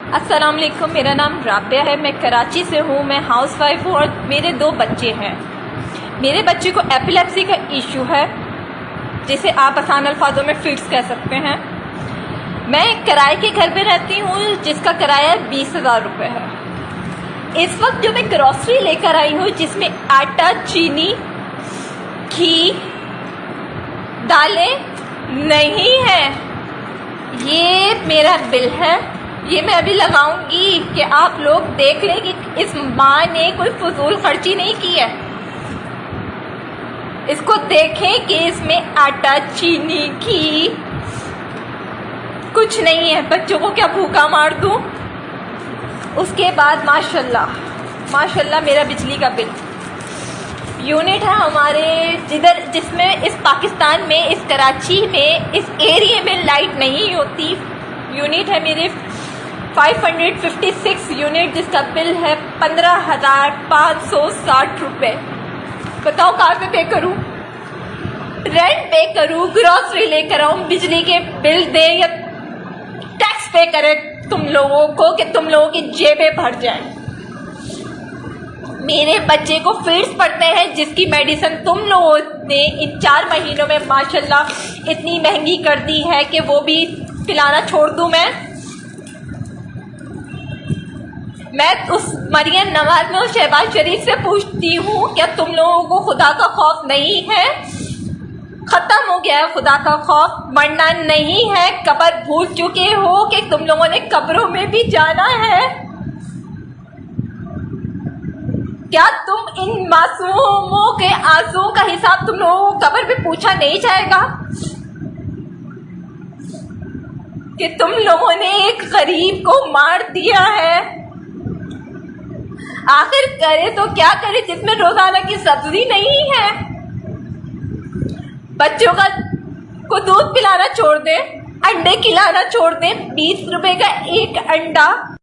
अस्सलाम वालेकुम, मेरा नाम राबिया है। मैं कराची से हूँ। मैं हाउसवाइफ हूँ और मेरे 2 बच्चे हैं। मेरे बच्चे को एपिलेप्सी का इशू है, जिसे आप आसान अल्फाजों में फिट्स कह सकते हैं। मैं किराए के घर पे रहती हूँ, जिसका किराया 20,000 रुपये है। इस वक्त जो मैं ग्रॉसरी लेकर आई हूँ, जिसमें आटा, चीनी, घी, दालें नहीं है, ये मेरा बिल है। ये मैं अभी लगाऊंगी कि आप लोग देख लें कि इस माँ ने कोई फजूल खर्ची नहीं की है। इसको देखें कि इसमें आटा, चीनी, घी कुछ नहीं है। बच्चों को क्या भूखा मार दूं? उसके बाद माशाल्लाह मेरा बिजली का बिल यूनिट है हमारे जिसमें इस पाकिस्तान में, इस कराची में, इस एरिया में लाइट नहीं होती। यूनिट है मेरे 556 यूनिट, जिसका बिल है 15,560 रुपये। बताओ कहाँ से पे करूँ? रेंट पे करूँ, ग्रॉसरी लेकर आऊँ, बिजली के बिल दे या टैक्स पे करे तुम लोगों को कि तुम लोगों की जेबें भर जाए। मेरे बच्चे को फिट्स पड़ते हैं, जिसकी मेडिसिन तुम लोगों ने इन 4 महीनों में माशाल्लाह इतनी महंगी कर दी है कि वो भी पिलाना छोड़ दूं। मैं उस मरियम नवाज में, उस शहबाज शरीफ से पूछती हूँ, क्या तुम लोगों को खुदा का खौफ नहीं है? खत्म हो गया है खुदा का खौफ, मरना नहीं है। कब्र भूल चुके हो कि तुम लोगों ने कब्रों में भी जाना है। क्या तुम इन मासूमों के आंसुओं का हिसाब तुम लोगों को कब्र में पूछा नहीं जाएगा कि तुम लोगों ने एक गरीब को मार दिया है? आखिर करे तो क्या करे जिसमें रोजाना की सब्जी नहीं है? बच्चों को दूध पिलाना छोड़ दे, अंडे खिलाना छोड़ दे। 20 रुपए का एक अंडा